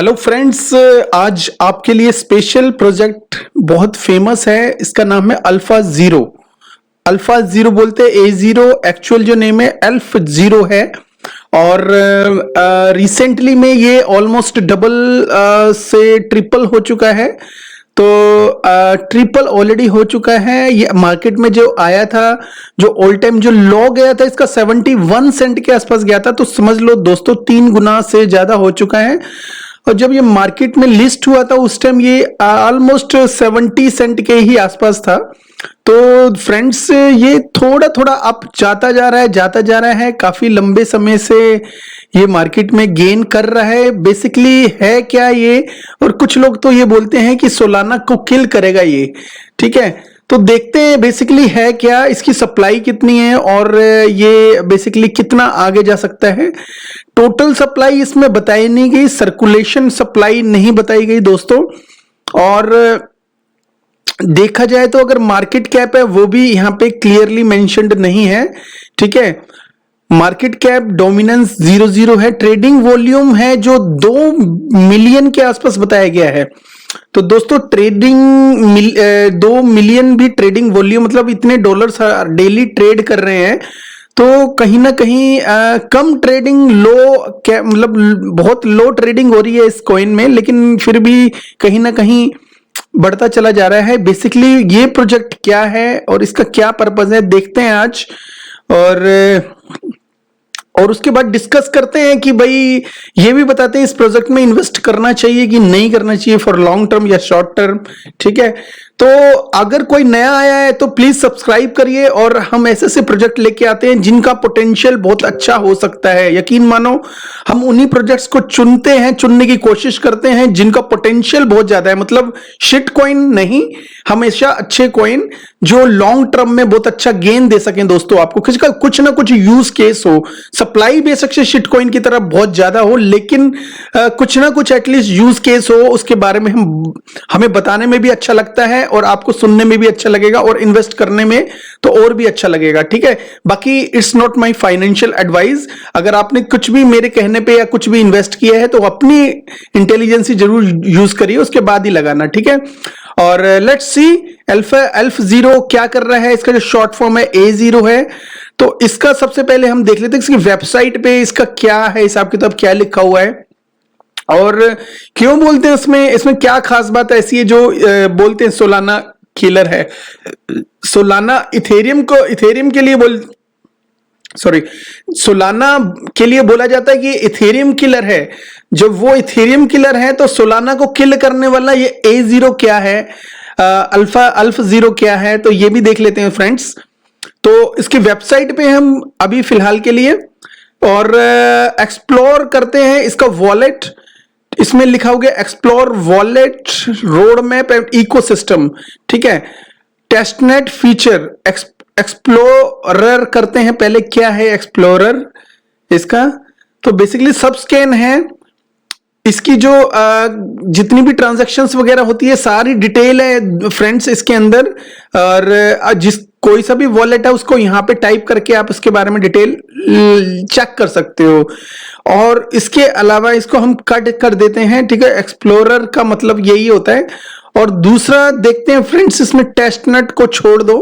Hello friends, आज आपके लिए स्पेशल प्रोजेक्ट बहुत फेमस है। इसका नाम है अल्फा जीरो। अल्फा जीरो बोलते हैं A0, एक्चुअल जो नेम है अल्फ जीरो है। और रिसेंटली में ये ऑलमोस्ट डबल से ट्रिपल हो चुका है। तो ट्रिपल ऑलरेडी हो चुका है। ये मार्केट में जो आया था, जो ऑल टाइम जो लो गया था इसका 71 सेंट के आसपास गया था। तो समझ लो दोस्तों 3 गुना से ज्यादा हो चुका है। और जब ये मार्केट में लिस्ट हुआ था उस टाइम ये ऑलमोस्ट 70 सेंट के ही आसपास था। तो फ्रेंड्स ये थोड़ा थोड़ा अप जाता जा रहा है काफी लंबे समय से ये मार्केट में गेन कर रहा है। बेसिकली है क्या ये, और कुछ लोग तो ये बोलते हैं कि सोलाना को किल करेगा ये। ठीक है, तो देखते हैं बेसिकली है क्या, इसकी सप्लाई कितनी है और ये बेसिकली कितना आगे जा सकता है। टोटल सप्लाई इसमें बताई नहीं गई, सर्कुलेशन सप्लाई नहीं बताई गई दोस्तों। और देखा जाए तो अगर मार्केट कैप है वो भी यहाँ पे क्लियरली मेंशन्ड नहीं है। ठीक है, मार्केट कैप डोमिनेंस 00 है। ट्रेडिंग वॉल्यूम है जो 2 मिलियन के आसपास बताया गया है। तो दोस्तों ट्रेडिंग 2 मिलियन भी ट्रेडिंग वॉल्यूम मतलब इतने डॉलर्स डेली ट्रेड कर रहे हैं। तो कहीं ना कहीं कम ट्रेडिंग मतलब बहुत लो ट्रेडिंग हो रही है इस कॉइन में, लेकिन फिर भी कहीं ना कहीं बढ़ता चला जा रहा है। बेसिकली ये प्रोजेक्ट क्या है और इसका क्या पर्पस है देखते हैं आज। और उसके बाद डिस्कस करते हैं कि भाई ये भी बताते हैं इस प्रोजेक्ट में इन्वेस्ट करना चाहिए कि नहीं करना चाहिए फॉर लॉन्ग टर्म या शॉर्ट टर्म। ठीक है, तो अगर कोई नया आया है तो प्लीज सब्सक्राइब करिए। और हम ऐसे ऐसे प्रोजेक्ट लेके आते हैं जिनका पोटेंशियल बहुत अच्छा हो सकता है। यकीन मानो हम उन्हीं प्रोजेक्ट्स को चुनने की कोशिश करते हैं जिनका पोटेंशियल बहुत ज्यादा है। मतलब शिट कॉइन नहीं, हमेशा अच्छे कॉइन जो लॉन्ग टर्म में बहुत अच्छा गेन दे सकें दोस्तों। आपको कुछ ना कुछ यूज केस हो, सप्लाई बेशक से शिट कॉइन की तरह बहुत ज्यादा हो, लेकिन कुछ ना कुछ एटलीस्ट यूज केस हो, उसके बारे में हमें बताने में भी अच्छा लगता है और आपको सुनने में भी अच्छा लगेगा और इन्वेस्ट करने में तो और भी अच्छा लगेगा। ठीक है, बाकी it's not my financial advice. अगर आपने कुछ भी मेरे कहने पे या कुछ भी इन्वेस्ट किया है तो अपनी इंटेलिजेंस जरूर यूज करिए, उसके बाद ही लगाना। ठीक है, और लेट्स सी अल्फ जीरो क्या कर रहा है। इसका जो शॉर्ट फॉर्म है A0 है। तो इसका सबसे पहले हम देख लेते हैं इसकी वेबसाइट पे इसका क्या है, हिसाब किताब क्या लिखा हुआ है और क्यों बोलते हैं इसमें क्या खास बात ऐसी है जो बोलते हैं सोलाना किलर है। सोलाना इथेरियम के लिए सोलाना के लिए बोला जाता है कि इथेरियम किलर है। जब वो इथेरियम किलर है तो सोलाना को किल करने वाला ये A0 क्या है, अल्फ जीरो क्या है, तो ये भी देख लेते हैं फ्रेंड्स। तो इसकी वेबसाइट पे हम अभी फिलहाल के लिए और एक्सप्लोर करते हैं इसका वॉलेट। इसमें लिखा हो गया explore wallet road map and ecosystem. ठीक है, टेस्टनेट फीचर एक्सप्लोरर करते हैं पहले। क्या है एक्सप्लोरर इसका? तो बेसिकली सब स्कैन है इसकी, जो जितनी भी ट्रांजैक्शंस वगैरह होती है सारी डिटेल है फ्रेंड्स इसके अंदर। और कोई सा भी वॉलेट है उसको यहाँ पे टाइप करके आप उसके बारे में डिटेल चेक कर सकते हो। और इसके अलावा इसको हम कट कर देते हैं। ठीक है, एक्सप्लोरर का मतलब यही होता है। और दूसरा देखते हैं फ्रेंड्स, इसमें टेस्टनेट को छोड़ दो।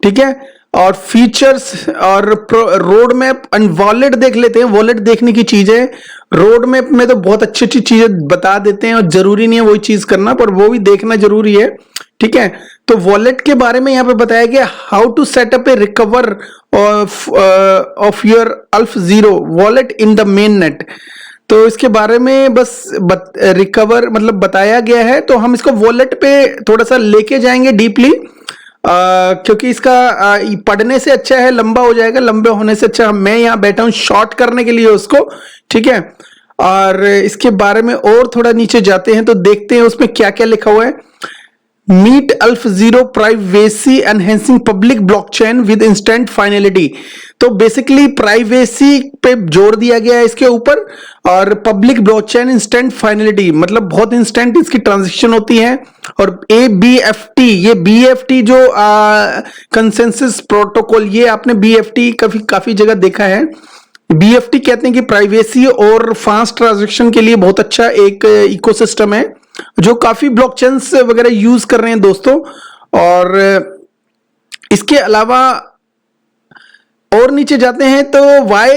ठीक है, और फीचर्स और रोड मैप एंड वॉलेट देख लेते हैं। वॉलेट देखने की चीज है, रोड मैप में तो बहुत अच्छी अच्छी चीजें बता देते हैं और जरूरी नहीं है वही चीज करना, पर वो भी देखना जरूरी है। ठीक है, तो वॉलेट के बारे में यहाँ पे बताया गया how to set up a recover of your Aleph Zero wallet in the mainnet. तो इसके बारे में बस रिकवर मतलब बताया गया है। तो हम इसको वॉलेट पे थोड़ा सा लेके जाएंगे डीपली, क्योंकि इसका पढ़ने से अच्छा है लंबा हो जाएगा, लंबे होने से अच्छा मैं यहाँ बैठा हूँ शॉर्ट करने के लिए उसको। ठीक है, और इसके बारे में और थोड़ा नीचे जाते हैं तो देखते हैं उसमें क्या क्या लिखा हुआ है। Meet Aleph Zero privacy enhancing public blockchain with instant finality. तो बेसिकली प्राइवेसी पे जोर दिया गया है इसके ऊपर, और पब्लिक ब्लॉकचेन इंस्टेंट फाइनलिटी मतलब बहुत इंस्टेंट इसकी ट्रांजैक्शन होती है। और ABFT, ये BFT जो कंसेंसस प्रोटोकॉल, ये आपने BFT काफी जगह देखा है। BFT कहते हैं कि प्राइवेसी और फास्ट ट्रांजैक्शन के लिए बहुत अच्छा एक इकोसिस्टम है जो काफी ब्लॉकचेन्स वगैरह यूज कर रहे हैं दोस्तों। और इसके अलावा और नीचे जाते हैं तो वाई,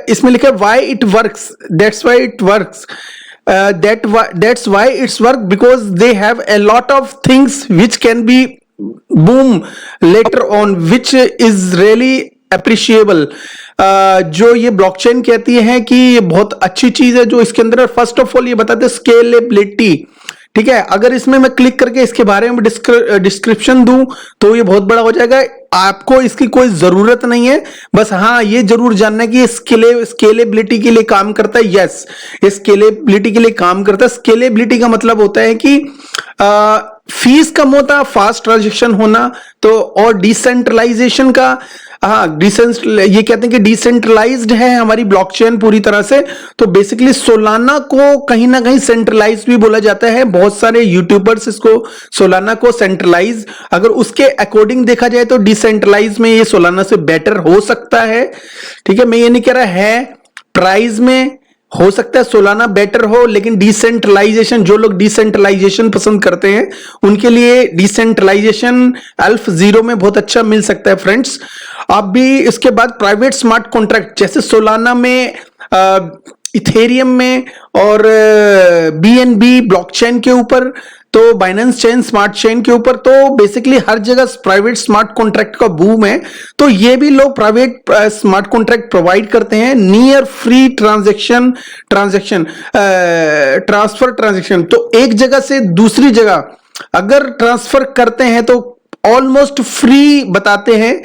इसमें लिखा है why it works, that's why it works, that's why it's work because they have a lot of things which can be boom later on which is really appreciable। जो ये ब्लॉकचेन कहती है कि ये बहुत अच्छी चीज है जो इसके अंदर फर्स्ट ऑफ ऑल ये बताते हैं स्केलेबिलिटी। ठीक है, अगर इसमें मैं क्लिक करके इसके बारे में डिस्क्रिप्शन दूं तो ये बहुत बड़ा हो जाएगा, आपको इसकी कोई जरूरत नहीं है। बस हाँ ये जरूर जानना है कि ये स्केलेबिलिटी के लिए काम करता है। यस, ये स्केलेबिलिटी के लिए काम करता है। स्केलेबिलिटी का मतलब होता है कि फीस कम होता, फास्ट ट्रांजेक्शन होना, तो और डिसेंट्रलाइजेशन का, हाँ ये कहते हैं कि डिसेंट्रलाइज्ड है हमारी ब्लॉकचेन पूरी तरह से। तो बेसिकली सोलाना को कहीं ना कहीं सेंट्रलाइज भी बोला जाता है। बहुत सारे यूट्यूबर्स इसको सोलाना को सेंट्रलाइज, अगर उसके अकॉर्डिंग देखा जाए तो डिसेंट्रलाइज में ये सोलाना से बेटर हो सकता है। ठीक है, मैं ये नहीं कह रहा है, प्राइस में हो सकता है सोलाना बेटर हो, लेकिन डिसेंट्रलाइजेशन, जो लोग डिसेंट्रलाइजेशन पसंद करते हैं उनके लिए डिसेंट्रलाइजेशन अल्फ जीरो में बहुत अच्छा मिल सकता है फ्रेंड्स। आप भी इसके बाद प्राइवेट स्मार्ट कॉन्ट्रैक्ट जैसे सोलाना में, इथेरियम में और BNB ब्लॉकचेन के ऊपर, तो बाइनेंस चेन स्मार्ट चेन के ऊपर, तो बेसिकली हर जगह प्राइवेट स्मार्ट कॉन्ट्रैक्ट का बूम है। तो ये भी लोग प्राइवेट स्मार्ट कॉन्ट्रैक्ट प्रोवाइड करते हैं, नियर फ्री ट्रांसफर ट्रांजेक्शन। तो एक जगह से दूसरी जगह अगर ट्रांसफर करते हैं तो ऑलमोस्ट फ्री बताते हैं।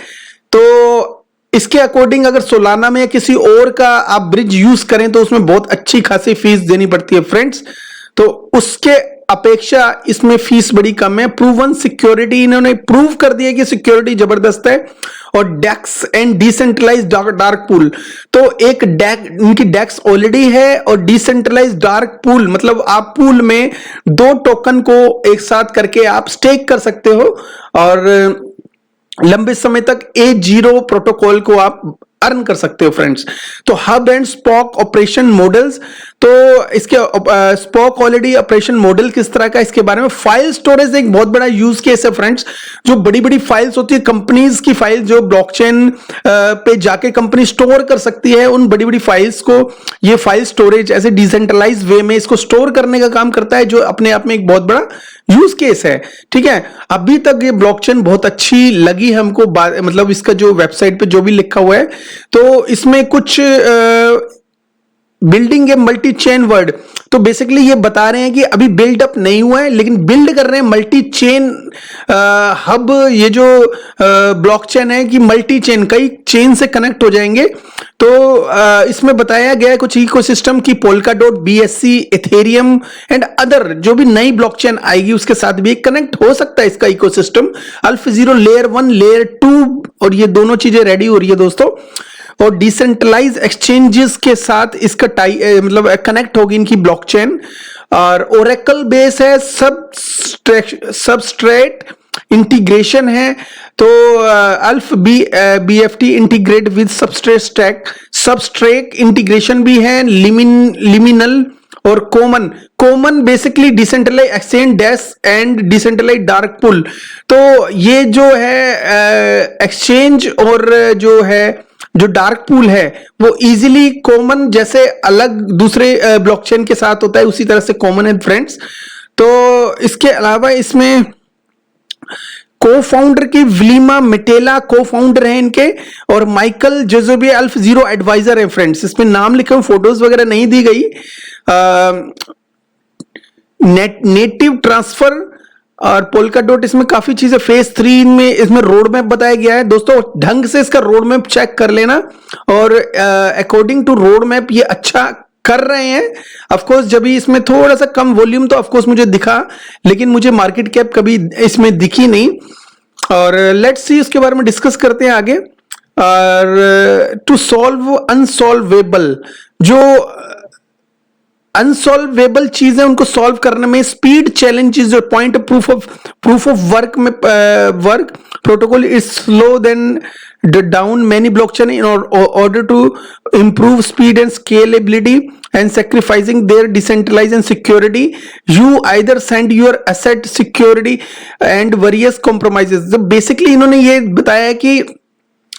तो इसके अकॉर्डिंग अगर सोलाना में या किसी और का आप ब्रिज यूज करें तो उसमें बहुत अच्छी खासी फीस देनी पड़ती है फ्रेंड्स। तो उसके अपेक्षा इसमें फीस बड़ी कम है। प्रूवन सिक्योरिटी, इन्होंने प्रूव कर दिया कि सिक्योरिटी जबरदस्त है। और डेक्स एंड डिसेंट्रलाइज्ड डार्क पूल, तो एक इनकी डेक्स ऑलरेडी है और डिसेंट्रलाइज्ड डार्क पूल मतलब आप पूल में 2 टोकन को एक साथ करके आप स्टेक कर सकते हो और लंबे समय तक A0 प्रोटोकॉल को आप अर्न कर सकते हो फ्रेंड्स। तो hub and spoke operation models, तो इसके स्पॉक ऑलरेडी ऑपरेशन मॉडल किस तरह का, इसके बारे में फाइल स्टोरेज एक बहुत बड़ा यूज केस है फ्रेंड्स। जो बड़ी बड़ी फाइल्स होती है, कंपनीज की फाइल जो ब्लॉकचेन पे जाके कंपनी स्टोर कर सकती है, उन बड़ी बड़ी फाइल्स को ये फाइल स्टोरेज ऐसे डिसेंट्रलाइज वे में इसको स्टोर करने का काम करता है, जो अपने आप में एक बहुत बड़ा यूज केस है। ठीक है, अभी तक ये ब्लॉकचेन बहुत अच्छी लगी हमको, मतलब इसका जो वेबसाइट पे जो भी लिखा हुआ है, तो इसमें कुछ बिल्डिंग है मल्टी चेन वर्ड, तो बेसिकली ये बता रहे हैं कि अभी बिल्ड अप नहीं हुआ है लेकिन बिल्ड कर रहे हैं मल्टी चेन हब। ये जो ब्लॉकचेन है कि मल्टी चेन, कई चेन से कनेक्ट हो जाएंगे। तो इसमें बताया गया है कुछ इकोसिस्टम की Polkadot, BSC, Ethereum and other जो भी नई ब्लॉकचेन आएगी उसके साथ भी कनेक्ट हो सकता है इसका इकोसिस्टम। अल्फ जीरो लेयर 1 लेयर 2 और ये दोनों चीजें रेडी हो रही है दोस्तों। और डिसेंट्रलाइज एक्सचेंजेस के साथ इसका मतलब कनेक्ट होगी इनकी ब्लॉकचेन। और ओरेकल बेस है, सबस्ट्रेट इंटीग्रेशन है। तो Aleph BFT integrate with substrate integration भी है, लिमिनल और common basically decentralize exchange dash and decentralize dark pool. तो ये जो है एक्सचेंज और जो डार्क पूल है वो इजीली कॉमन जैसे अलग दूसरे ब्लॉकचेन के साथ होता है उसी तरह से कॉमन है फ्रेंड्स। तो इसके अलावा इसमें को-फाउंडर की विलिमा मिटेला को-फाउंडर है इनके, और माइकल जेजोबी अल्फ जीरो एडवाइजर है फ्रेंड्स। इसमें नाम लिखे, फोटोज वगैरह नहीं दी गई। नेटिव ट्रांसफर और पोल्काडॉट, इसमें काफी चीजें फेज 3 में इसमें रोड मैप बताया गया है दोस्तों। ढंग से इसका रोड मैप चेक कर लेना और अकॉर्डिंग टू रोड मैप ये अच्छा कर रहे हैं। ऑफकोर्स जब इसमें थोड़ा सा कम वॉल्यूम तो ऑफकोर्स मुझे दिखा, लेकिन मुझे मार्केट कैप कभी इसमें दिखी नहीं। और लेट्स सी उसके बारे में डिस्कस करते हैं आगे। और टू सॉल्व अनसॉल्वेबल, जो अनसॉल्वेबल चीजें उनको सॉल्व करने में स्पीड चैलेंजेस और पॉइंट प्रूफ ऑफ वर्क में work protocol is slow then down many blockchain in order to improve speed and scalability and sacrificing their decentralized and security. You either send your asset security and various compromises. तो basically इन्होंने ये बताया कि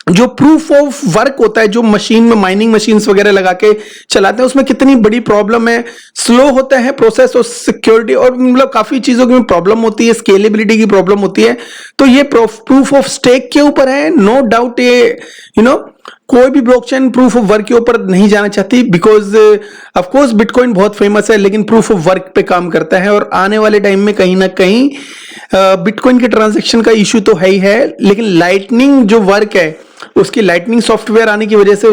जो proof of work होता है, जो machine में माइनिंग मशीन्स वगैरह लगा के चलाते हैं, उसमें कितनी बड़ी प्रॉब्लम है, स्लो होता है प्रोसेस और सिक्योरिटी, और मतलब काफी चीजों की प्रॉब्लम होती है, स्केलेबिलिटी की प्रॉब्लम होती है। तो ये प्रूफ ऑफ स्टेक के ऊपर है, नो डाउट। ये कोई भी ब्लॉकचेन प्रूफ ऑफ वर्क के ऊपर नहीं जाना चाहती, बिकॉज ऑफ कोर्स बिटकॉइन बहुत फेमस है, लेकिन प्रूफ ऑफ वर्क पे काम करता है, और आने वाले टाइम में कहीं ना कहीं बिटकॉइन के ट्रांजैक्शन का इश्यू तो है ही है, लेकिन लाइटनिंग जो वर्क है, उसकी लाइटनिंग सॉफ्टवेयर आने की वजह से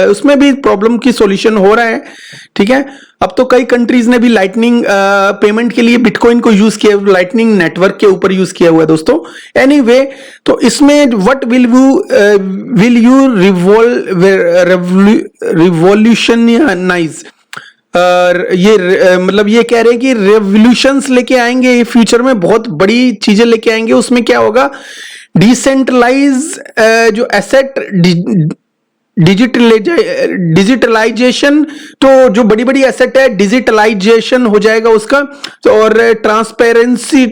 उसमें भी प्रॉब्लम की सॉल्यूशन हो रहा है। ठीक है, अब तो कई कंट्रीज ने भी लाइटनिंग पेमेंट के लिए बिटकॉइन को यूज किया, लाइटनिंग नेटवर्क के ऊपर यूज किया हुआ है दोस्तों। एनीवे, तो इसमें व्हाट विल यू रिवॉल्यूशनाइज, ये मतलब ये कह रहे हैं कि रेवोल्यूशंस लेके आएंगे, ये फ्यूचर में बहुत बड़ी चीजें लेके आएंगे। उसमें क्या होगा, डिसेंट्रलाइज जो एसेट डिजिटलाइजेशन, तो जो बड़ी बड़ी एसेट है डिजिटलाइजेशन हो जाएगा उसका, तो और ट्रांसपेरेंसी,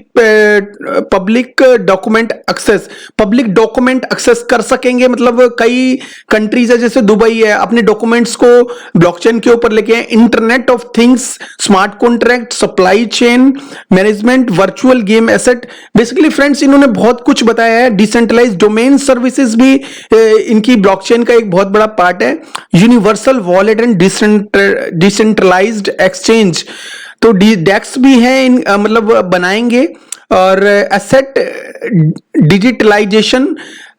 पब्लिक डॉक्यूमेंट एक्सेस कर सकेंगे। मतलब कई कंट्रीज है जैसे दुबई है, अपने डॉक्यूमेंट्स को ब्लॉकचेन के ऊपर लेके आए। Internet of things, smart contract, supply chain management, virtual game asset, basically friends इन्होंने बहुत कुछ बताया है। डिसेंट्रलाइज डोमेन सर्विसेज भी इनकी ब्लॉकचेन का एक बहुत बड़ा पार्ट है। Universal wallet and decentralized exchange, तो डेक्स भी है मतलब बनाएंगे। और asset digitalization,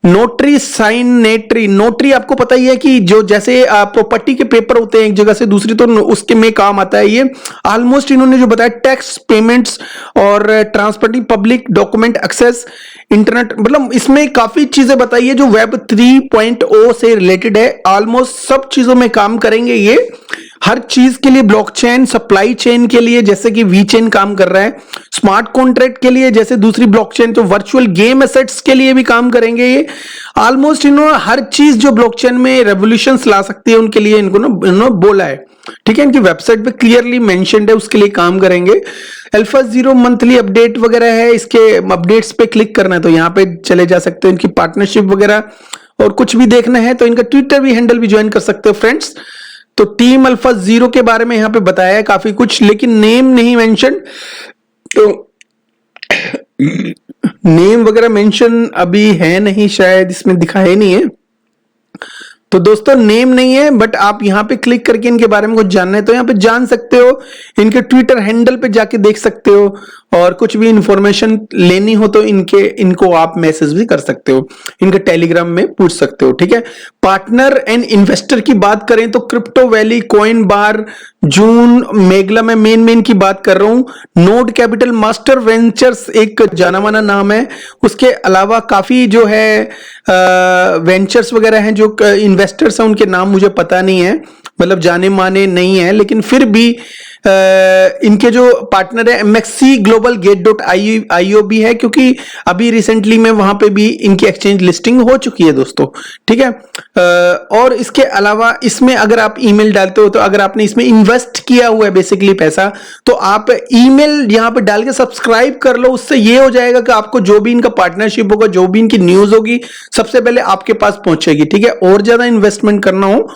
notary signatory, notary आपको पता ही है कि जो जैसे प्रॉपर्टी के पेपर होते हैं एक जगह से दूसरी, तो उसके में काम आता है ये। ऑलमोस्ट इन्होंने जो बताया, टैक्स पेमेंट्स और transporting public document access, internet, मतलब इसमें काफी चीजें बताई है जो वेब 3.0 से रिलेटेड है। ऑलमोस्ट सब चीजों में काम करेंगे ये, हर चीज के लिए ब्लॉकचेन, सप्लाई चेन के लिए जैसे कि वी चेन काम कर रहा है, स्मार्ट कॉन्ट्रैक्ट के लिए जैसे दूसरी ब्लॉकचेन, तो वर्चुअल गेम एसेट्स के लिए भी काम करेंगे ये। ऑलमोस्ट इन्होंने हर चीज जो ब्लॉकचेन में रेवोल्यूशंस ला सकती है उनके लिए इन्होंने बोला है। ठीक है, इनकी वेबसाइट पे क्लियरली मेंशन्ड है, उसके लिए काम करेंगे। अल्फा जीरो मंथली अपडेट वगैरह है, इसके अपडेट्स पे क्लिक करना है तो यहाँ पे चले जा सकते हो। इनकी पार्टनरशिप वगैरह और कुछ भी देखना है तो इनका ट्विटर भी हैंडल भी ज्वाइन कर सकते हो फ्रेंड्स। तो टीम अल्फा जीरो के बारे में यहाँ पे बताया है काफी कुछ, लेकिन नेम नहीं मेंशन, तो नेम वगैरह मेंशन अभी है नहीं, शायद इसमें दिखाया नहीं है। तो दोस्तों नेम नहीं है, बट आप यहाँ पे क्लिक करके इनके बारे में कुछ जानना है तो यहाँ पे जान सकते हो। इनके ट्विटर हैंडल पे जाके देख सकते हो, और कुछ भी इंफॉर्मेशन लेनी हो तो इनको आप मैसेज भी कर सकते हो, इनके टेलीग्राम में पूछ सकते हो। ठीक है, पार्टनर एंड इन्वेस्टर की बात करें तो क्रिप्टो वैली, कॉइन बार, जून, मेगला, में मेन की बात कर रहा हूं। नोड कैपिटल, मास्टर वेंचर्स एक जाना माना नाम है। उसके अलावा काफी जो है वेंचर्स वगैरह हैं, जो इन्वेस्टर्स हैं उनके नाम मुझे पता नहीं है, मतलब जाने माने नहीं है, लेकिन फिर भी इनके जो पार्टनर है एमएक्सी ग्लोबल गेट.io भी है, क्योंकि अभी रिसेंटली में वहां पे भी इनकी एक्सचेंज लिस्टिंग हो चुकी है दोस्तों। ठीक है, और इसके अलावा इसमें अगर आप ईमेल डालते हो, तो अगर आपने इसमें इन्वेस्ट किया हुआ है बेसिकली पैसा, तो आप ईमेल यहां पे डाल के सब्सक्राइब कर लो। उससे ये हो जाएगा कि आपको जो भी इनका पार्टनरशिप होगा, जो भी इनकी न्यूज होगी, सबसे पहले आपके पास पहुंचेगी। ठीक है, और ज्यादा इन्वेस्टमेंट करना हो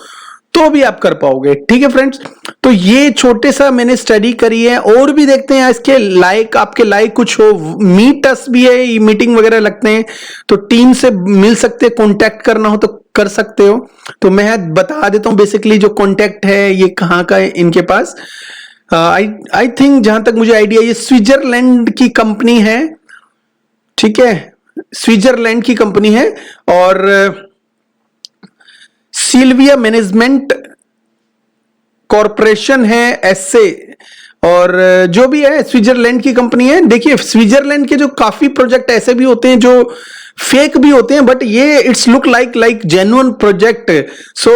तो भी आप कर पाओगे। ठीक है फ्रेंड्स, तो ये छोटे सा मैंने स्टडी करी है, और भी देखते हैं इसके लाइक, आपके लाइक कुछ हो। मीटस भी है, मीटिंग वगैरह लगते हैं, तो टीम से मिल सकते हैं, कांटेक्ट करना हो तो कर सकते हो। तो मैं बता देता हूं बेसिकली जो कांटेक्ट है ये कहाँ का है इनके पास। आई थिंक जहां तक मुझे आइडिया, ये स्विट्जरलैंड की कंपनी है। ठीक है, स्विट्जरलैंड की कंपनी है, और सिल्विया मैनेजमेंट कॉरपोरेशन है ऐसे, और जो भी है स्विट्जरलैंड की कंपनी है। देखिए, स्विट्जरलैंड के जो काफी प्रोजेक्ट ऐसे भी होते हैं जो फेक भी होते हैं, बट ये it's look like genuine project. So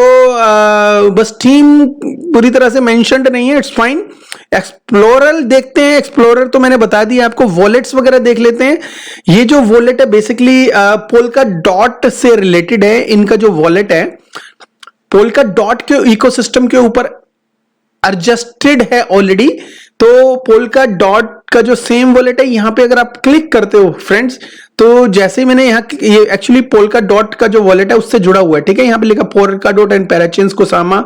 बस टीम पूरी तरह से मेंशन्ड नहीं है, इट्स फाइन। एक्सप्लोरर देखते हैं। एक्सप्लोरर तो मैंने बता दिया आपको। वॉलेट्स वगैरह देख लेते हैं। ये जो वॉलेट है बेसिकली पोल्का डॉट से रिलेटेड है। इनका जो वॉलेट है पोल्का डॉट के इकोसिस्टम के ऊपर एडजस्टेड है ऑलरेडी। तो पोल्का डॉट का जो सेम वॉलेट है, यहां पे अगर आप क्लिक करते हो फ्रेंड्स, तो जैसे ही मैंने यहाँ ये एक्चुअली पोल्का डॉट का जो वॉलेट है उससे जुड़ा हुआ है, ठीक है। यहाँ पे लिखा Polkadot and parachains Kusama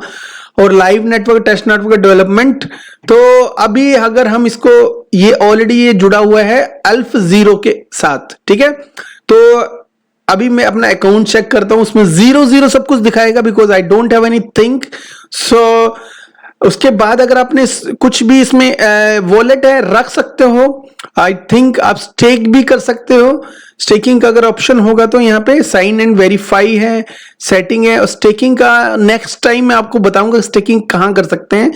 और live network test network development. तो अभी अगर हम इसको, ये ऑलरेडी ये जुड़ा हुआ है अल्फ जीरो के साथ, ठीक है। तो अभी मैं अपना अकाउंट चेक करता हूं, उसमें 0 सब कुछ दिखाएगा because I don't have anything. So उसके बाद अगर आपने कुछ भी इसमें वॉलेट है रख सकते हो। आई थिंक आप स्टेक भी कर सकते हो। स्टेकिंग का अगर ऑप्शन होगा तो यहाँ पे साइन एंड वेरीफाई है, सेटिंग है। और स्टेकिंग का नेक्स्ट टाइम मैं आपको बताऊंगा स्टेकिंग कहाँ कर सकते हैं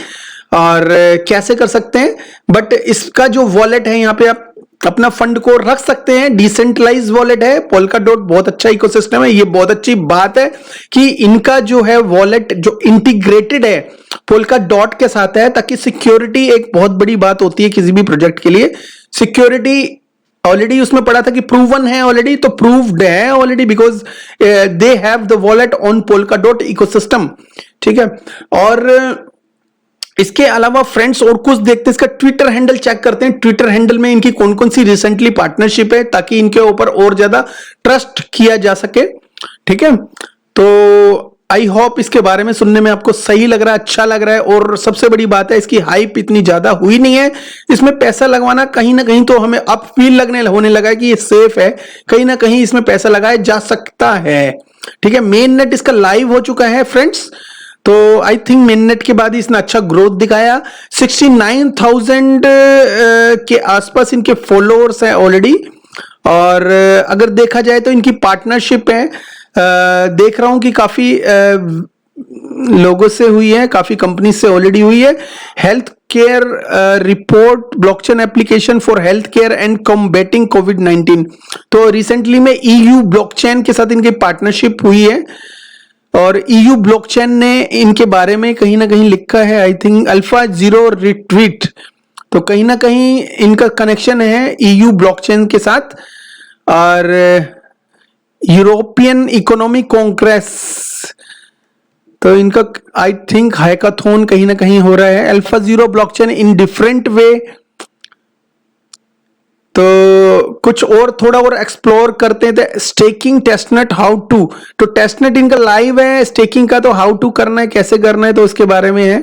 और कैसे कर सकते हैं। बट इसका जो वॉलेट है यहाँ पे आप अपना फंड को रख सकते हैं। डिसेंट्रलाइज वॉलेट है। पोल्का डॉट बहुत अच्छा इकोसिस्टम है। ये बहुत अच्छी बात है कि इनका जो है वॉलेट जो इंटीग्रेटेड है पोल्का डॉट के साथ है, ताकि सिक्योरिटी एक बहुत बड़ी बात होती है किसी भी प्रोजेक्ट के लिए। सिक्योरिटी ऑलरेडी उसमें पड़ा था कि प्रूवन है ऑलरेडी, तो प्रूव्ड है already because they have the wallet on polka dot ecosystem, ठीक है। और इसके अलावा फ्रेंड्स और कुछ देखते हैं। इसका ट्विटर हैंडल चेक करते हैं। ट्विटर हैंडल में इनकी कौन कौन सी रिसेंटली पार्टनरशिप है, ताकि इनके ऊपर और ज्यादा ट्रस्ट किया जा सके, ठीक है। तो आई होप इसके बारे में सुनने में आपको सही लग रहा है, अच्छा लग रहा है। और सबसे बड़ी बात है इसकी हाइप इतनी ज्यादा हुई नहीं है। इसमें पैसा लगवाना कहीं ना कहीं तो हमें अब फील होने लगा है कि ये सेफ है, कहीं ना कहीं इसमें पैसा लगाया जा सकता है, ठीक है। मेन नेट इसका लाइव हो चुका है फ्रेंड्स। तो आई थिंक मेन नेट के बाद इसने अच्छा ग्रोथ दिखाया। 69,000 के आसपास इनके फॉलोअर्स हैं ऑलरेडी। और अगर देखा जाए तो इनकी पार्टनरशिप है, देख रहा हूं कि काफी लोगों से हुई है, काफी कंपनी से ऑलरेडी हुई है। Health care report blockchain application for health care and combating कोविड-19। तो रिसेंटली में EU ब्लॉकचेन के साथ इनकी पार्टनरशिप हुई है। और EU ब्लॉकचेन ने इनके बारे में कहीं ना कहीं लिखा है, I think alpha zero retreat. तो कहीं ना कहीं इनका कनेक्शन है EU ब्लॉकचेन के साथ। और यूरोपियन इकोनॉमिक कांग्रेस, तो इनका आई थिंक हैकाथॉन कहीं ना कहीं हो रहा है। Alpha zero blockchain in different way. तो कुछ और थोड़ा और एक्सप्लोर करते हैं। स्टेकिंग टेस्टनेट हाउ टू, तो टेस्टनेट इनका लाइव है। स्टेकिंग का तो हाउ टू करना है, कैसे करना है, तो उसके बारे में है।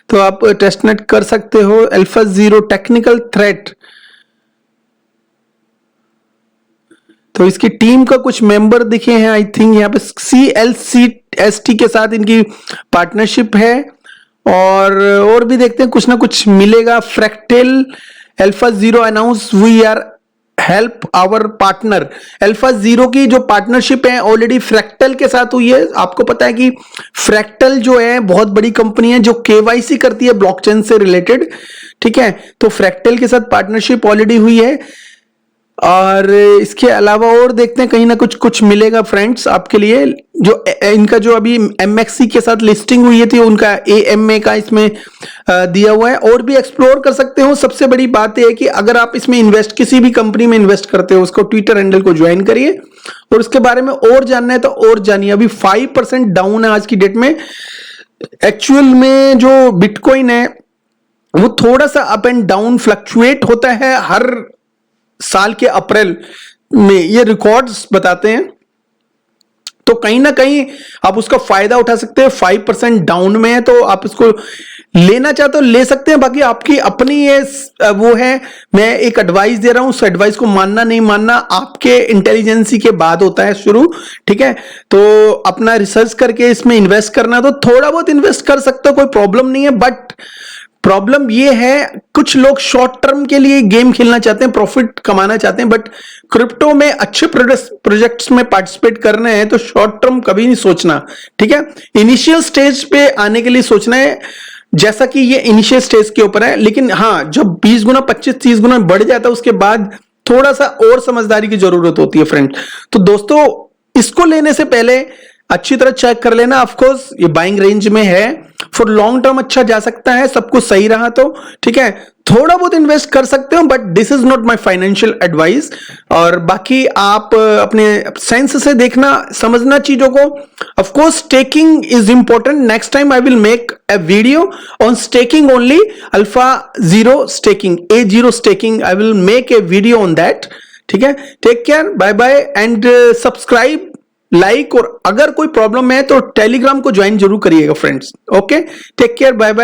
तो आप टेस्टनेट कर सकते हो। अल्फा जीरो टेक्निकल थ्रेट, तो इसकी टीम का कुछ मेंबर दिखे हैं। आई थिंक यहाँ पे CLCST के साथ इनकी पार्टनरशिप है। और भी देखते हैं, कुछ ना कुछ मिलेगा। Fractal alpha zero announce we are help our partner. Alpha zero की जो पार्टनरशिप है ऑलरेडी फ्रैक्टल के साथ हुई है। आपको पता है कि फ्रैक्टल जो है बहुत बड़ी कंपनी है जो KYC करती है ब्लॉकचेन से रिलेटेड, ठीक है। तो फ्रैक्टल के साथ पार्टनरशिप ऑलरेडी हुई है। और इसके अलावा और देखते हैं, कहीं ना कुछ मिलेगा फ्रेंड्स आपके लिए। जो इनका जो अभी MXC के साथ लिस्टिंग हुई थी, उनका AMA का इसमें दिया हुआ है। और भी एक्सप्लोर कर सकते हो। सबसे बड़ी बात यह है कि अगर आप इसमें इन्वेस्ट, किसी भी कंपनी में इन्वेस्ट करते हो, उसको ट्विटर हैंडल को ज्वाइन करिए और उसके बारे में और जानना है तो और जानिए। अभी 5% डाउन है आज की डेट में। एक्चुअल में जो बिटकॉइन है वो थोड़ा सा अप एंड डाउन फ्लक्चुएट होता है हर साल के अप्रैल में, ये रिकॉर्ड्स बताते हैं। तो कहीं ना कहीं आप उसका फायदा उठा सकते हैं। 5% डाउन में है तो आप इसको लेना चाहते हो ले सकते हैं। बाकी आपकी अपनी ये वो है, मैं एक एडवाइस दे रहा हूं। उस एडवाइस को मानना नहीं मानना आपके इंटेलिजेंसी के बाद होता है शुरू, ठीक है। तो अपना रिसर्च करके इसमें इन्वेस्ट करना, तो थोड़ा बहुत इन्वेस्ट कर सकते हो, कोई प्रॉब्लम नहीं है। बट प्रॉब्लम ये है, कुछ लोग शॉर्ट टर्म के लिए गेम खेलना चाहते हैं, प्रॉफिट कमाना चाहते हैं। बट क्रिप्टो में अच्छे प्रोजेक्ट्स में पार्टिसिपेट करने हैं तो शॉर्ट टर्म कभी नहीं सोचना, ठीक है। इनिशियल स्टेज पे आने के लिए सोचना है, जैसा कि ये इनिशियल स्टेज के ऊपर है। लेकिन हाँ, जब 20 गुना 25-30 गुना बढ़ जाता है उसके बाद थोड़ा सा और समझदारी की जरूरत होती है फ्रेंड। तो दोस्तों, इसको लेने से पहले अच्छी तरह चेक कर लेना। ऑफ कोर्स ये बाइंग रेंज में है, फॉर लॉन्ग टर्म अच्छा जा सकता है, सब कुछ सही रहा तो ठीक है, थोड़ा बहुत इन्वेस्ट कर सकते हो, but this is not my financial advice. और बाकी आप अपने सेंस से देखना, समझना चीजों को। Of course staking is important, next time I will make a video on staking only, alpha zero staking, A0 staking, I will make a video on that। ठीक है, take care, bye bye and subscribe, like, और अगर कोई problem है तो Telegram को join जरूर करिएगा friends. Okay, take care, bye bye.